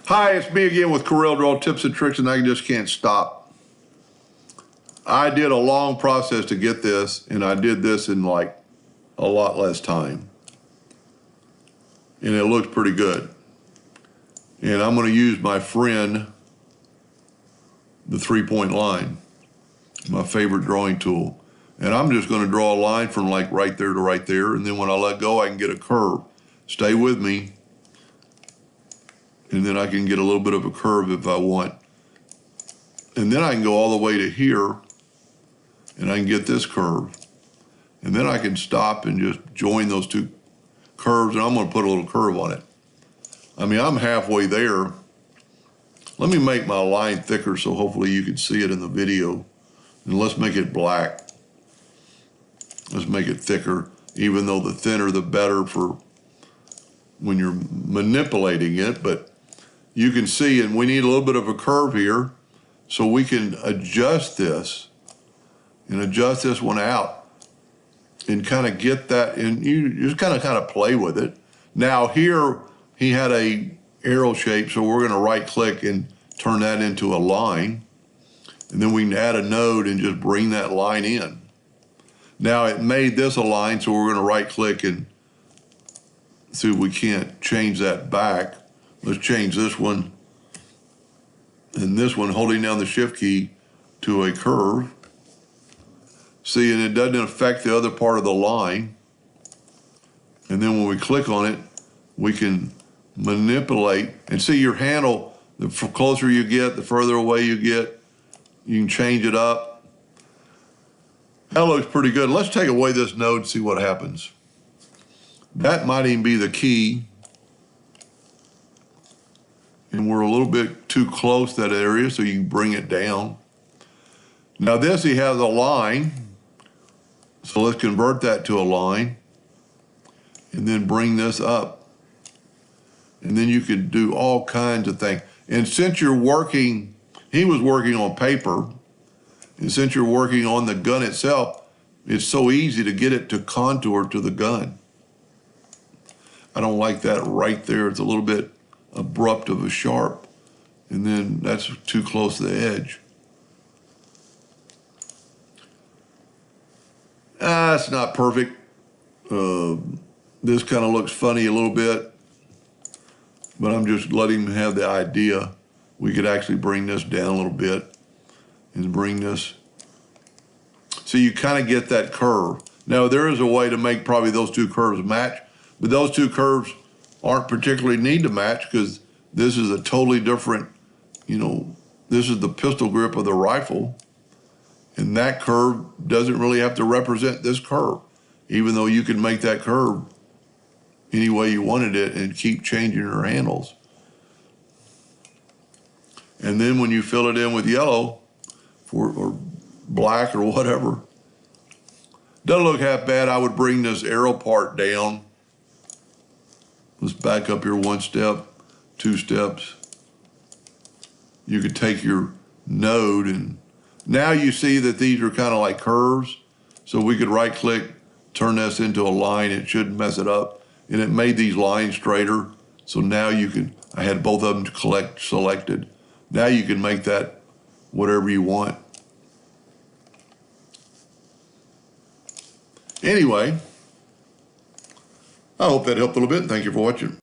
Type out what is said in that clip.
Hi, it's me again with Corel Draw Tips and Tricks, and I just can't stop. I did a long process to get this, and I did this in like a lot less time. And it looks pretty good. And I'm going to use my friend, the 3-point line, my favorite drawing tool. And I'm just going to draw a line from like right there to right there, and then when I let go, I can get a curve. Stay with me. And then I can get a little bit of a curve if I want. And then I can go all the way to here, and I can get this curve. And then I can stop and just join those two curves, and I'm going to put a little curve on it. I mean, I'm halfway there. Let me make my line thicker so hopefully you can see it in the video. And let's make it black. Let's make it thicker, even though the thinner the better for when you're manipulating it. But you can see, and we need a little bit of a curve here, so we can adjust this and adjust this one out and kind of get that, and you just kind of play with it. Now here, he had a arrow shape, so we're going to right click and turn that into a line. And then we can add a node and just bring that line in. Now it made this a line, so we're going to right click and see if we can't change that back. Let's change this one and this one, holding down the shift key to a curve. See, and it doesn't affect the other part of the line. And then when we click on it, we can manipulate and see your handle. The closer you get, the further away you get, you can change it up. That looks pretty good. Let's take away this node and see what happens. That might even be the key. And we're a little bit too close to that area, so you can bring it down. Now this, he has a line. So let's convert that to a line and then bring this up. And then you could do all kinds of things. And since you're working, he was working on paper, and since you're working on the gun itself, it's so easy to get it to contour to the gun. I don't like that right there. It's a little bit abrupt of a sharp, and then that's too close to the edge. It's not perfect. This kind of looks funny a little bit, but I'm just letting him have the idea. We could actually bring this down a little bit and bring this. So you kind of get that curve. Now there is a way to make probably those two curves match, but those two curves aren't particularly need to match because this is a totally different, this is the pistol grip of the rifle. And that curve doesn't really have to represent this curve, even though you can make that curve any way you wanted it and keep changing your handles. And then when you fill it in with yellow or black or whatever, doesn't look half bad. I would bring this arrow part down. Let's back up here 1 step, 2 steps. You could take your node, and now you see that these are kind of like curves. So we could right click, turn this into a line. It shouldn't mess it up. And it made these lines straighter. So now you can, I had both of them selected. Now you can make that whatever you want. Anyway, I hope that helped a little bit. Thank you for watching.